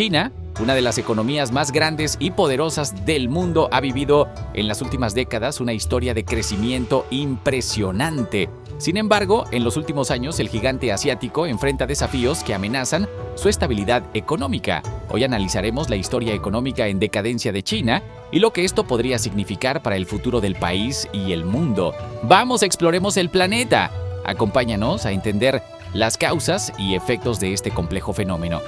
China, una de las economías más grandes y poderosas del mundo, ha vivido en las últimas décadas una historia de crecimiento impresionante. Sin embargo, en los últimos años el gigante asiático enfrenta desafíos que amenazan su estabilidad económica. Hoy analizaremos la historia económica en decadencia de China y lo que esto podría significar para el futuro del país y el mundo. ¡Vamos, exploremos el planeta! Acompáñanos a entender las causas y efectos de este complejo fenómeno.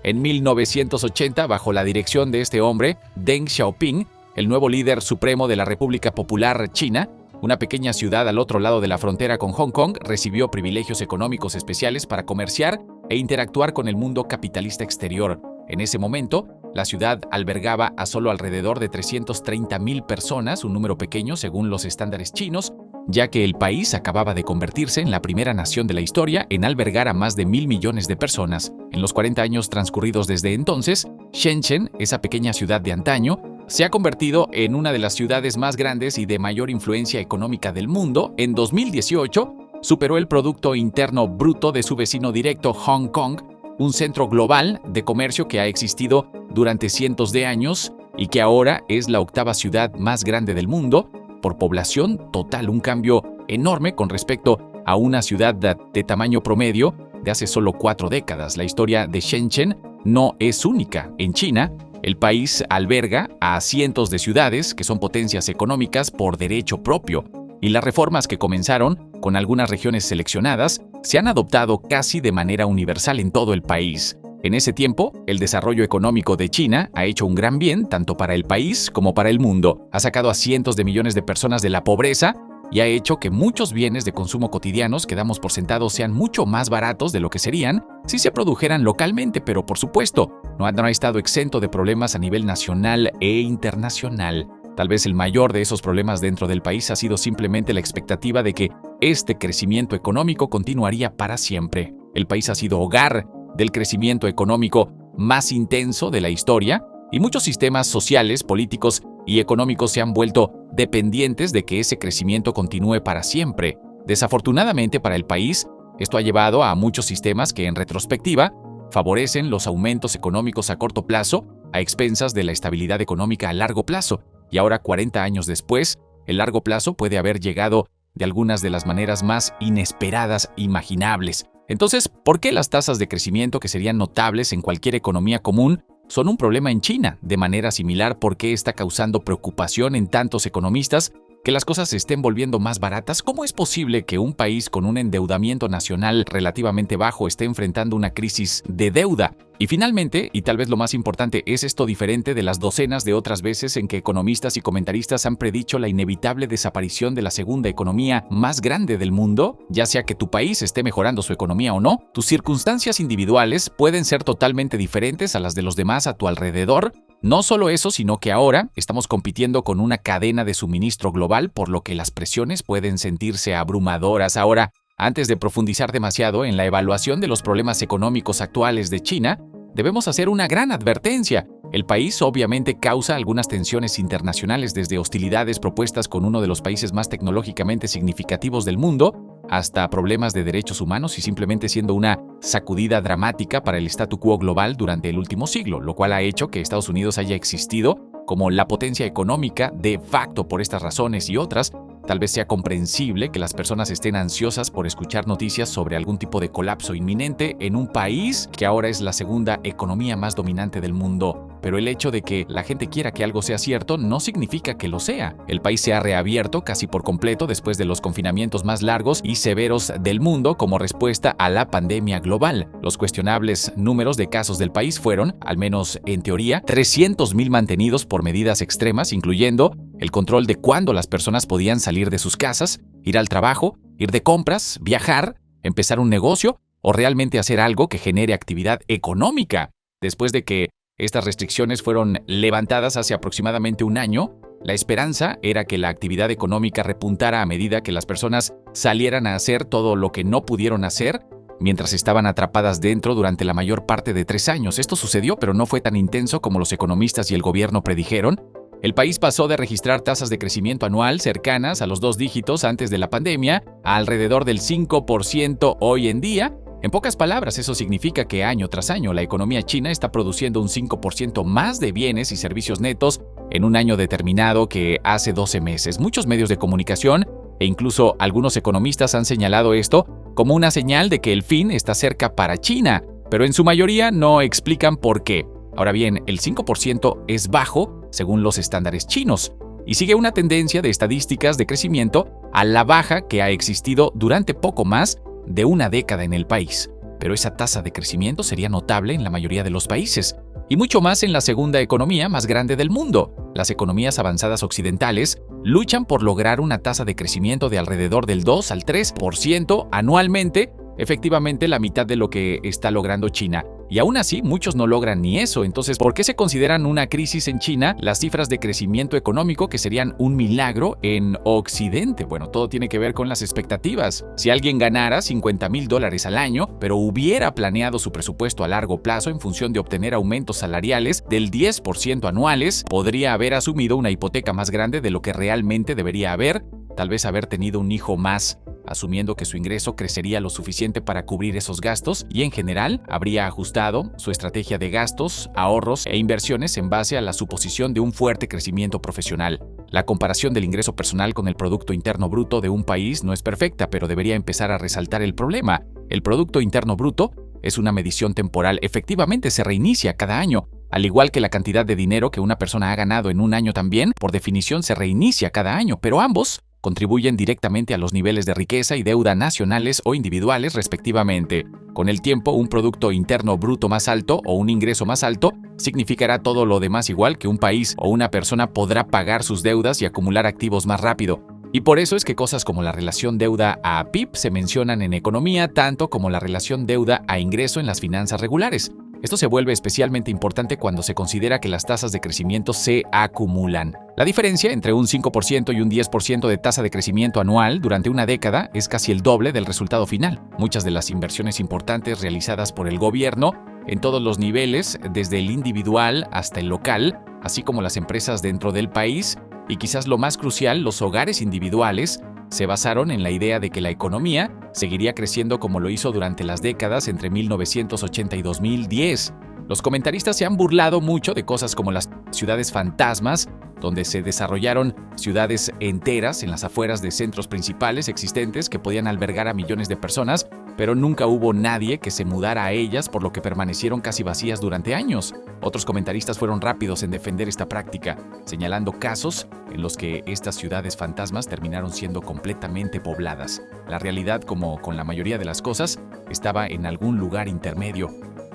En 1980, bajo la dirección de este hombre, Deng Xiaoping, el nuevo líder supremo de la República Popular China, una pequeña ciudad al otro lado de la frontera con Hong Kong, recibió privilegios económicos especiales para comerciar e interactuar con el mundo capitalista exterior. En ese momento, la ciudad albergaba a solo alrededor de 330,000 personas, un número pequeño según los estándares chinos, ya que el país acababa de convertirse en la primera nación de la historia en albergar a más de 1,000 millones de personas. En los 40 años transcurridos desde entonces, Shenzhen, esa pequeña ciudad de antaño, se ha convertido en una de las ciudades más grandes y de mayor influencia económica del mundo. En 2018, superó el Producto Interno Bruto de su vecino directo Hong Kong, un centro global de comercio que ha existido durante cientos de años y que ahora es la octava ciudad más grande del mundo por población total, un cambio enorme con respecto a una ciudad de tamaño promedio de hace solo 4 décadas. La historia de Shenzhen no es única. En China, el país alberga a cientos de ciudades que son potencias económicas por derecho propio, y las reformas que comenzaron con algunas regiones seleccionadas se han adoptado casi de manera universal en todo el país. En ese tiempo, el desarrollo económico de China ha hecho un gran bien tanto para el país como para el mundo. Ha sacado a cientos de millones de personas de la pobreza y ha hecho que muchos bienes de consumo cotidianos que damos por sentados sean mucho más baratos de lo que serían si se produjeran localmente, pero por supuesto, no ha estado exento de problemas a nivel nacional e internacional. Tal vez el mayor de esos problemas dentro del país ha sido simplemente la expectativa de que este crecimiento económico continuaría para siempre. El país ha sido hogar del crecimiento económico más intenso de la historia y muchos sistemas sociales, políticos y económicos se han vuelto dependientes de que ese crecimiento continúe para siempre. Desafortunadamente para el país, esto ha llevado a muchos sistemas que en retrospectiva favorecen los aumentos económicos a corto plazo a expensas de la estabilidad económica a largo plazo. Y ahora, 40 años después, el largo plazo puede haber llegado de algunas de las maneras más inesperadas imaginables. Entonces, ¿por qué las tasas de crecimiento que serían notables en cualquier economía común son un problema en China? De manera similar, ¿por qué está causando preocupación en tantos economistas que las cosas se estén volviendo más baratas? ¿Cómo es posible que un país con un endeudamiento nacional relativamente bajo esté enfrentando una crisis de deuda? Y finalmente, y tal vez lo más importante, ¿es esto diferente de las docenas de otras veces en que economistas y comentaristas han predicho la inevitable desaparición de la segunda economía más grande del mundo? Ya sea que tu país esté mejorando su economía o no, tus circunstancias individuales pueden ser totalmente diferentes a las de los demás a tu alrededor. No solo eso, sino que ahora estamos compitiendo con una cadena de suministro global, por lo que las presiones pueden sentirse abrumadoras. Ahora, antes de profundizar demasiado en la evaluación de los problemas económicos actuales de China, debemos hacer una gran advertencia. El país obviamente causa algunas tensiones internacionales, desde hostilidades propuestas con uno de los países más tecnológicamente significativos del mundo, hasta problemas de derechos humanos y simplemente siendo una sacudida dramática para el statu quo global durante el último siglo, lo cual ha hecho que Estados Unidos haya existido como la potencia económica de facto. Por estas razones y otras, tal vez sea comprensible que las personas estén ansiosas por escuchar noticias sobre algún tipo de colapso inminente en un país que ahora es la segunda economía más dominante del mundo. Pero el hecho de que la gente quiera que algo sea cierto no significa que lo sea. El país se ha reabierto casi por completo después de los confinamientos más largos y severos del mundo como respuesta a la pandemia global. Los cuestionables números de casos del país fueron, al menos en teoría, 300,000 mantenidos por medidas extremas, incluyendo el control de cuándo las personas podían salir de sus casas, ir al trabajo, ir de compras, viajar, empezar un negocio o realmente hacer algo que genere actividad económica. Después de que estas restricciones fueron levantadas hace aproximadamente un año, la esperanza era que la actividad económica repuntara a medida que las personas salieran a hacer todo lo que no pudieron hacer mientras estaban atrapadas dentro durante la mayor parte de 3 años. Esto sucedió, pero no fue tan intenso como los economistas y el gobierno predijeron. El país pasó de registrar tasas de crecimiento anual cercanas a los 2 dígitos antes de la pandemia a alrededor del 5% hoy en día. En pocas palabras, eso significa que año tras año la economía china está produciendo un 5% más de bienes y servicios netos en un año determinado que hace 12 meses. Muchos medios de comunicación e incluso algunos economistas han señalado esto como una señal de que el fin está cerca para China, pero en su mayoría no explican por qué. Ahora bien, el 5% es bajo según los estándares chinos y sigue una tendencia de estadísticas de crecimiento a la baja que ha existido durante poco más de una década en el país. Pero esa tasa de crecimiento sería notable en la mayoría de los países, y mucho más en la segunda economía más grande del mundo. Las economías avanzadas occidentales luchan por lograr una tasa de crecimiento de alrededor del 2 al 3% anualmente, efectivamente la mitad de lo que está logrando China. Y aún así, muchos no logran ni eso. Entonces, ¿por qué se consideran una crisis en China las cifras de crecimiento económico que serían un milagro en Occidente? Bueno, todo tiene que ver con las expectativas. Si alguien ganara $50,000 al año, pero hubiera planeado su presupuesto a largo plazo en función de obtener aumentos salariales del 10% anuales, podría haber asumido una hipoteca más grande de lo que realmente debería haber, tal vez haber tenido un hijo más, asumiendo que su ingreso crecería lo suficiente para cubrir esos gastos y en general habría ajustado su estrategia de gastos, ahorros e inversiones en base a la suposición de un fuerte crecimiento profesional. La comparación del ingreso personal con el Producto Interno Bruto de un país no es perfecta, pero debería empezar a resaltar el problema. El Producto Interno Bruto es una medición temporal, efectivamente se reinicia cada año. Al igual que la cantidad de dinero que una persona ha ganado en un año también, por definición se reinicia cada año, pero ambos contribuyen directamente a los niveles de riqueza y deuda nacionales o individuales respectivamente. Con el tiempo, un Producto Interno Bruto más alto o un ingreso más alto significará todo lo demás igual que un país o una persona podrá pagar sus deudas y acumular activos más rápido. Y por eso es que cosas como la relación deuda a PIB se mencionan en economía tanto como la relación deuda a ingreso en las finanzas regulares. Esto se vuelve especialmente importante cuando se considera que las tasas de crecimiento se acumulan. La diferencia entre un 5% y un 10% de tasa de crecimiento anual durante una década es casi el doble del resultado final. Muchas de las inversiones importantes realizadas por el gobierno en todos los niveles, desde el individual hasta el local, así como las empresas dentro del país, y quizás lo más crucial, los hogares individuales, se basaron en la idea de que la economía seguiría creciendo como lo hizo durante las décadas entre 1980 y 2010. Los comentaristas se han burlado mucho de cosas como las ciudades fantasmas, donde se desarrollaron ciudades enteras en las afueras de centros principales existentes que podían albergar a millones de personas, pero nunca hubo nadie que se mudara a ellas, por lo que permanecieron casi vacías durante años. Otros comentaristas fueron rápidos en defender esta práctica, señalando casos en los que estas ciudades fantasmas terminaron siendo completamente pobladas. La realidad, como con la mayoría de las cosas, estaba en algún lugar intermedio.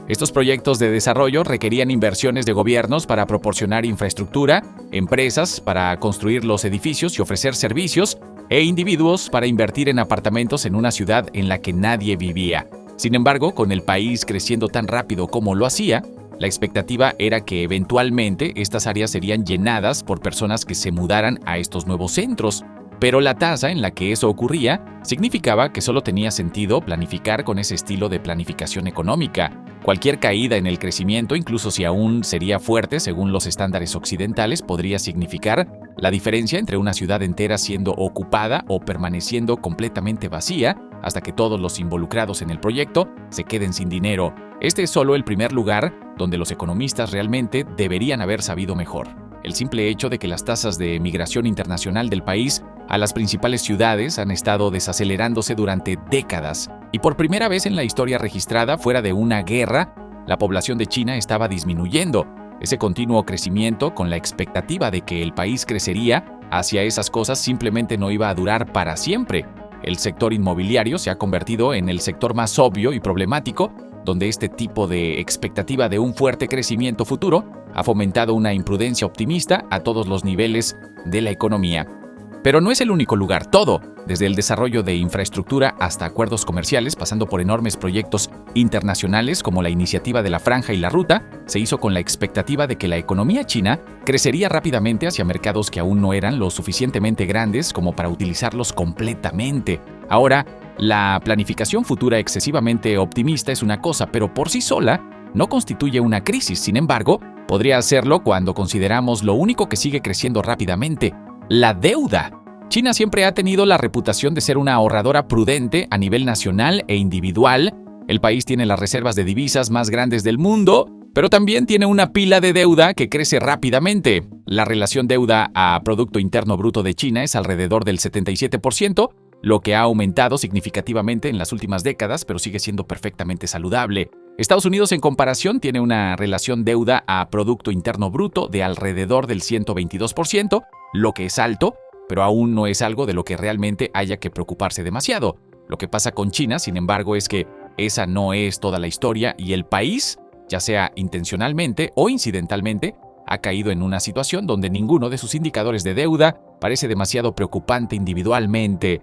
Estos proyectos de desarrollo requerían inversiones de gobiernos para proporcionar infraestructura, empresas para construir los edificios y ofrecer servicios, e individuos para invertir en apartamentos en una ciudad en la que nadie vivía. Sin embargo, con el país creciendo tan rápido como lo hacía, la expectativa era que eventualmente estas áreas serían llenadas por personas que se mudaran a estos nuevos centros. Pero la tasa en la que eso ocurría significaba que solo tenía sentido planificar con ese estilo de planificación económica. Cualquier caída en el crecimiento, incluso si aún sería fuerte según los estándares occidentales, podría significar la diferencia entre una ciudad entera siendo ocupada o permaneciendo completamente vacía hasta que todos los involucrados en el proyecto se queden sin dinero. Este es solo el primer lugar donde los economistas realmente deberían haber sabido mejor. El simple hecho de que las tasas de migración internacional del país a las principales ciudades han estado desacelerándose durante décadas, y por primera vez en la historia registrada fuera de una guerra, la población de China estaba disminuyendo. Ese continuo crecimiento, con la expectativa de que el país crecería hacia esas cosas, simplemente no iba a durar para siempre. El sector inmobiliario se ha convertido en el sector más obvio y problemático, donde este tipo de expectativa de un fuerte crecimiento futuro ha fomentado una imprudencia optimista a todos los niveles de la economía. Pero no es el único lugar. Todo, desde el desarrollo de infraestructura hasta acuerdos comerciales, pasando por enormes proyectos internacionales como la iniciativa de la Franja y la Ruta, se hizo con la expectativa de que la economía china crecería rápidamente hacia mercados que aún no eran lo suficientemente grandes como para utilizarlos completamente. Ahora, la planificación futura excesivamente optimista es una cosa, pero por sí sola no constituye una crisis. Sin embargo, podría hacerlo cuando consideramos lo único que sigue creciendo rápidamente: la deuda. China siempre ha tenido la reputación de ser una ahorradora prudente a nivel nacional e individual, El país tiene las reservas de divisas más grandes del mundo, pero también tiene una pila de deuda que crece rápidamente. La relación deuda a Producto Interno Bruto de China es alrededor del 77%, lo que ha aumentado significativamente en las últimas décadas, pero sigue siendo perfectamente saludable. Estados Unidos, en comparación, tiene una relación deuda a Producto Interno Bruto de alrededor del 122%, lo que es alto, pero aún no es algo de lo que realmente haya que preocuparse demasiado. Lo que pasa con China, sin embargo, es que esa no es toda la historia y el país, ya sea intencionalmente o incidentalmente, ha caído en una situación donde ninguno de sus indicadores de deuda parece demasiado preocupante individualmente,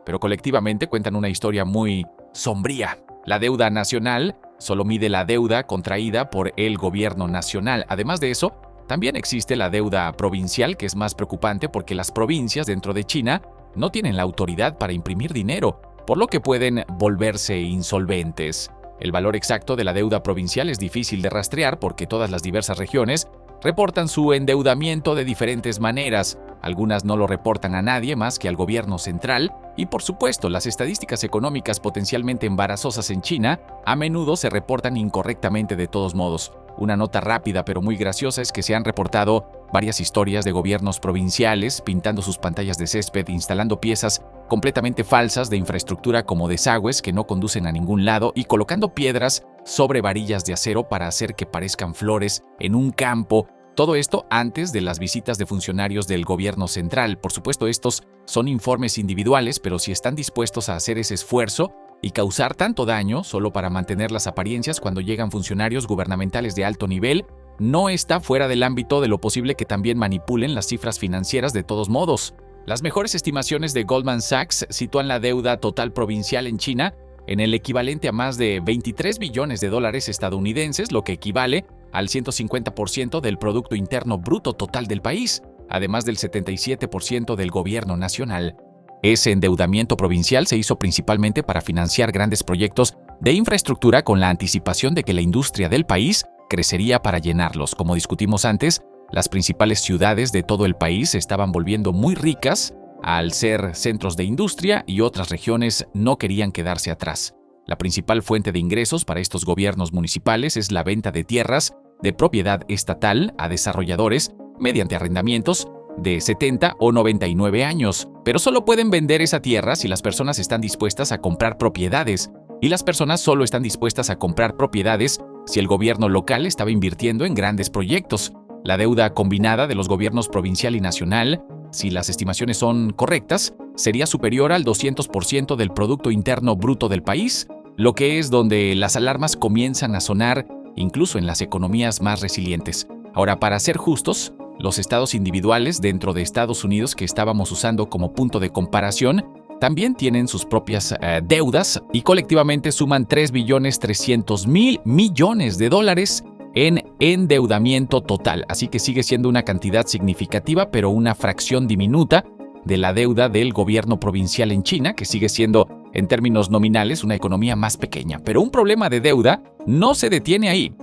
pero colectivamente cuentan una historia muy sombría. La deuda nacional solo mide la deuda contraída por el gobierno nacional. Además de eso, también existe la deuda provincial, que es más preocupante porque las provincias dentro de China no tienen la autoridad para imprimir dinero, por lo que pueden volverse insolventes. El valor exacto de la deuda provincial es difícil de rastrear porque todas las diversas regiones reportan su endeudamiento de diferentes maneras. Algunas no lo reportan a nadie más que al gobierno central, y por supuesto, las estadísticas económicas potencialmente embarazosas en China a menudo se reportan incorrectamente de todos modos. Una nota rápida pero muy graciosa es que se han reportado varias historias de gobiernos provinciales pintando sus pantallas de césped, instalando piezas completamente falsas de infraestructura como desagües que no conducen a ningún lado y colocando piedras sobre varillas de acero para hacer que parezcan flores en un campo. Todo esto antes de las visitas de funcionarios del gobierno central. Por supuesto, estos son informes individuales, pero si están dispuestos a hacer ese esfuerzo y causar tanto daño solo para mantener las apariencias cuando llegan funcionarios gubernamentales de alto nivel, no está fuera del ámbito de lo posible que también manipulen las cifras financieras de todos modos. Las mejores estimaciones de Goldman Sachs sitúan la deuda total provincial en China en el equivalente a más de 23 billones de dólares estadounidenses, lo que equivale al 150% del Producto Interno Bruto total del país, además del 77% del gobierno nacional. Ese endeudamiento provincial se hizo principalmente para financiar grandes proyectos de infraestructura con la anticipación de que la industria del país crecería para llenarlos. Como discutimos antes, las principales ciudades de todo el país se estaban volviendo muy ricas al ser centros de industria y otras regiones no querían quedarse atrás. La principal fuente de ingresos para estos gobiernos municipales es la venta de tierras de propiedad estatal a desarrolladores mediante arrendamientos de 70 o 99 años, pero solo pueden vender esa tierra si las personas están dispuestas a comprar propiedades, y las personas solo están dispuestas a comprar propiedades si el gobierno local estaba invirtiendo en grandes proyectos. La deuda combinada de los gobiernos provincial y nacional, si las estimaciones son correctas, sería superior al 200% del Producto Interno Bruto del país, lo que es donde las alarmas comienzan a sonar incluso en las economías más resilientes. Ahora, para ser justos, los estados individuales dentro de Estados Unidos que estábamos usando como punto de comparación también tienen sus propias deudas y colectivamente suman 3.300.000 millones de dólares en endeudamiento total. Así que sigue siendo una cantidad significativa, pero una fracción diminuta de la deuda del gobierno provincial en China, que sigue siendo, en términos nominales, una economía más pequeña. Pero un problema de deuda no se detiene ahí.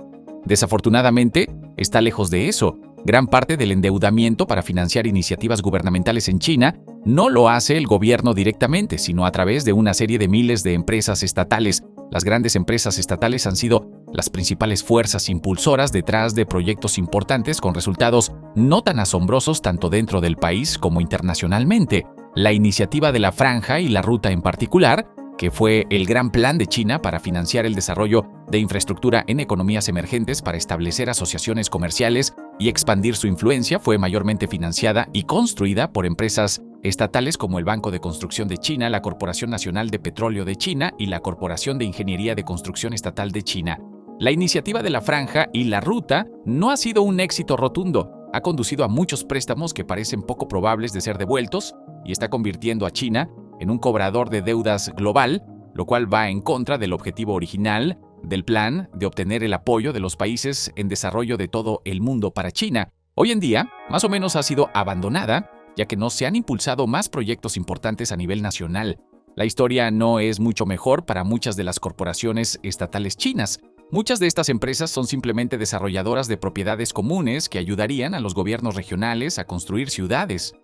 Desafortunadamente, está lejos de eso. Gran parte del endeudamiento para financiar iniciativas gubernamentales en China no lo hace el gobierno directamente, sino a través de una serie de miles de empresas estatales. Las grandes empresas estatales han sido las principales fuerzas impulsoras detrás de proyectos importantes con resultados no tan asombrosos tanto dentro del país como internacionalmente. La iniciativa de la Franja y la Ruta en particular, que fue el gran plan de China para financiar el desarrollo de infraestructura en economías emergentes para establecer asociaciones comerciales y expandir su influencia, fue mayormente financiada y construida por empresas estatales como el Banco de Construcción de China, la Corporación Nacional de Petróleo de China y la Corporación de Ingeniería de Construcción Estatal de China. La iniciativa de la Franja y la Ruta no ha sido un éxito rotundo. Ha conducido a muchos préstamos que parecen poco probables de ser devueltos y está convirtiendo a China en un cobrador de deudas global, lo cual va en contra del objetivo original del plan de obtener el apoyo de los países en desarrollo de todo el mundo para China. Hoy en día, más o menos ha sido abandonada, ya que no se han impulsado más proyectos importantes a nivel nacional. La historia no es mucho mejor para muchas de las corporaciones estatales chinas. Muchas de estas empresas son simplemente desarrolladoras de propiedades comunes que ayudarían a los gobiernos regionales a construir ciudades.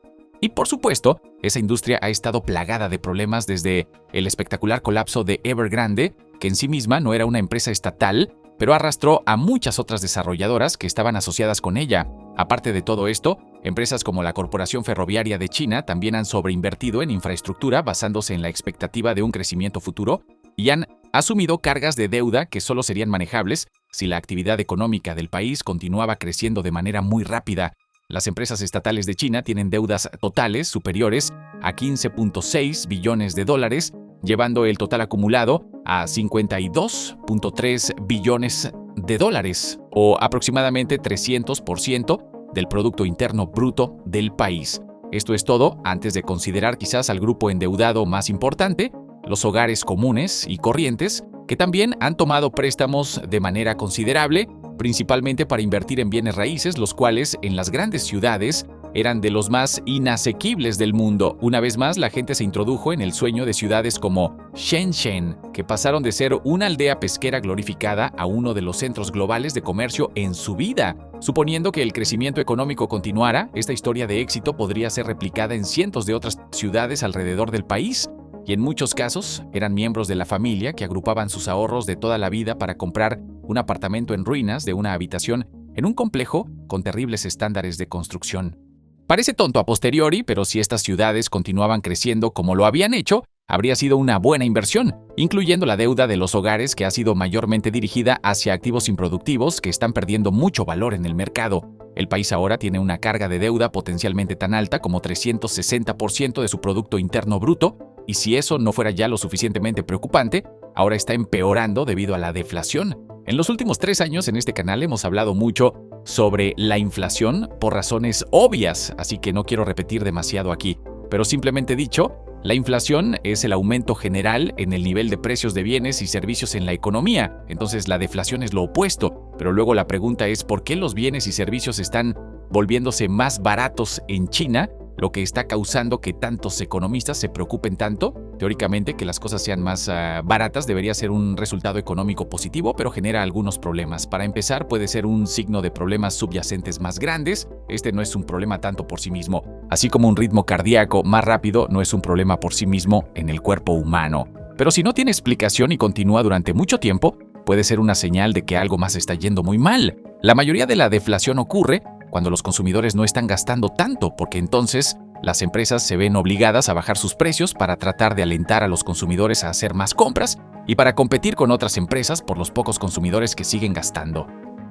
Y por supuesto, esa industria ha estado plagada de problemas desde el espectacular colapso de Evergrande que en sí misma no era una empresa estatal, pero arrastró a muchas otras desarrolladoras que estaban asociadas con ella. Aparte de todo esto, empresas como la Corporación Ferroviaria de China también han sobreinvertido en infraestructura basándose en la expectativa de un crecimiento futuro y han asumido cargas de deuda que solo serían manejables si la actividad económica del país continuaba creciendo de manera muy rápida. Las empresas estatales de China tienen deudas totales superiores a 15.6 billones de dólares, llevando el total acumulado a 52.3 billones de dólares, o aproximadamente 300% del Producto Interno Bruto del país. Esto es todo antes de considerar quizás al grupo endeudado más importante, los hogares comunes y corrientes, que también han tomado préstamos de manera considerable, principalmente para invertir en bienes raíces, los cuales en las grandes ciudades eran de los más inasequibles del mundo. Una vez más, la gente se introdujo en el sueño de ciudades como Shenzhen, que pasaron de ser una aldea pesquera glorificada a uno de los centros globales de comercio en su vida. Suponiendo que el crecimiento económico continuara, esta historia de éxito podría ser replicada en cientos de otras ciudades alrededor del país. Y en muchos casos eran miembros de la familia que agrupaban sus ahorros de toda la vida para comprar un apartamento en ruinas de una habitación en un complejo con terribles estándares de construcción. Parece tonto a posteriori, pero si estas ciudades continuaban creciendo como lo habían hecho, habría sido una buena inversión, incluyendo la deuda de los hogares que ha sido mayormente dirigida hacia activos improductivos que están perdiendo mucho valor en el mercado. El país ahora tiene una carga de deuda potencialmente tan alta como 360% de su Producto Interno Bruto, y si eso no fuera ya lo suficientemente preocupante, ahora está empeorando debido a la deflación. En los últimos 3 años en este canal hemos hablado mucho sobre la inflación por razones obvias, así que no quiero repetir demasiado aquí. Pero simplemente dicho, la inflación es el aumento general en el nivel de precios de bienes y servicios en la economía. Entonces la deflación es lo opuesto. Pero luego la pregunta es ¿por qué los bienes y servicios están volviéndose más baratos en China? Lo que está causando que tantos economistas se preocupen tanto. Teóricamente, que las cosas sean más baratas debería ser un resultado económico positivo, pero genera algunos problemas. Para empezar, puede ser un signo de problemas subyacentes más grandes. Este no es un problema tanto por sí mismo. Así como un ritmo cardíaco más rápido no es un problema por sí mismo en el cuerpo humano. Pero si no tiene explicación y continúa durante mucho tiempo, puede ser una señal de que algo más está yendo muy mal. La mayoría de la deflación ocurre cuando los consumidores no están gastando tanto, porque entonces las empresas se ven obligadas a bajar sus precios para tratar de alentar a los consumidores a hacer más compras y para competir con otras empresas por los pocos consumidores que siguen gastando.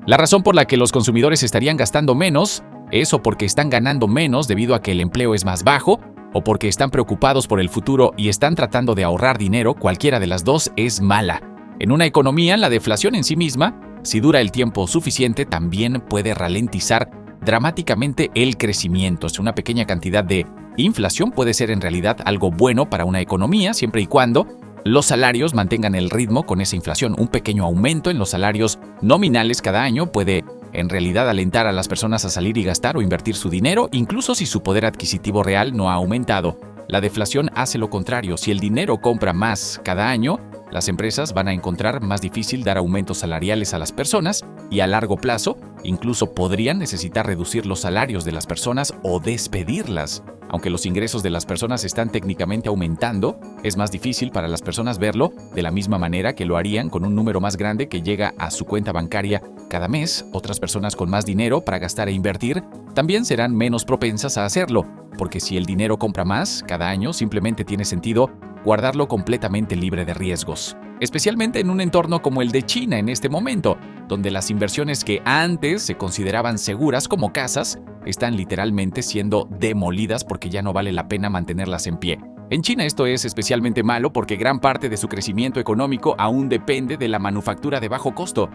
La razón por la que los consumidores estarían gastando menos es o porque están ganando menos debido a que el empleo es más bajo, o porque están preocupados por el futuro y están tratando de ahorrar dinero. Cualquiera de las dos es mala. En una economía, la deflación en sí misma, si dura el tiempo suficiente, también puede ralentizar dramáticamente el crecimiento. Una pequeña cantidad de inflación puede ser en realidad algo bueno para una economía siempre y cuando los salarios mantengan el ritmo con esa inflación. Un pequeño aumento en los salarios nominales cada año puede en realidad alentar a las personas a salir y gastar o invertir su dinero, incluso si su poder adquisitivo real no ha aumentado. La deflación hace lo contrario. Si el dinero compra más cada año, las empresas van a encontrar más difícil dar aumentos salariales a las personas y a largo plazo incluso podrían necesitar reducir los salarios de las personas o despedirlas. Aunque los ingresos de las personas están técnicamente aumentando, es más difícil para las personas verlo de la misma manera que lo harían con un número más grande que llega a su cuenta bancaria cada mes. Otras personas con más dinero para gastar e invertir también serán menos propensas a hacerlo, porque si el dinero compra más cada año, simplemente tiene sentido guardarlo completamente libre de riesgos. Especialmente en un entorno como el de China en este momento, donde las inversiones que antes se consideraban seguras como casas, están literalmente siendo demolidas porque ya no vale la pena mantenerlas en pie. En China esto es especialmente malo porque gran parte de su crecimiento económico aún depende de la manufactura de bajo costo.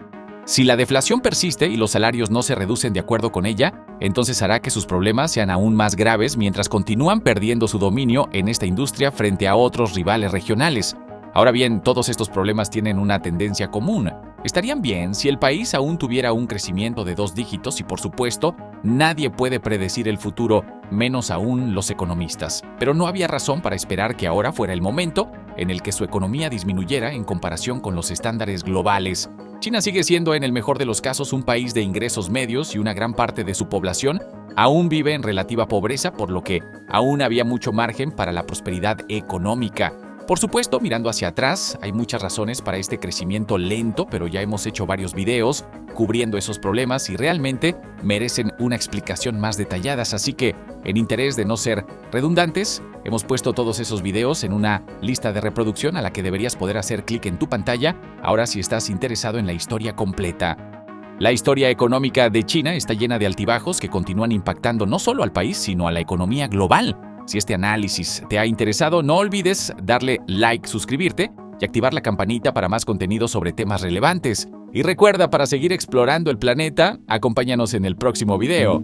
Si la deflación persiste y los salarios no se reducen de acuerdo con ella, entonces hará que sus problemas sean aún más graves mientras continúan perdiendo su dominio en esta industria frente a otros rivales regionales. Ahora bien, todos estos problemas tienen una tendencia común. Estarían bien si el país aún tuviera un crecimiento de 2 dígitos y, por supuesto, nadie puede predecir el futuro, menos aún los economistas. Pero no había razón para esperar que ahora fuera el momento en el que su economía disminuyera en comparación con los estándares globales. China sigue siendo, en el mejor de los casos, un país de ingresos medios y una gran parte de su población aún vive en relativa pobreza, por lo que aún había mucho margen para la prosperidad económica. Por supuesto, mirando hacia atrás, hay muchas razones para este crecimiento lento, pero ya hemos hecho varios videos cubriendo esos problemas y realmente merecen una explicación más detallada. Así que, en interés de no ser redundantes, hemos puesto todos esos videos en una lista de reproducción a la que deberías poder hacer clic en tu pantalla, ahora si estás interesado en la historia completa. La historia económica de China está llena de altibajos que continúan impactando no solo al país, sino a la economía global. Si este análisis te ha interesado, no olvides darle like, suscribirte y activar la campanita para más contenido sobre temas relevantes. Y recuerda, para seguir explorando el planeta, acompáñanos en el próximo video.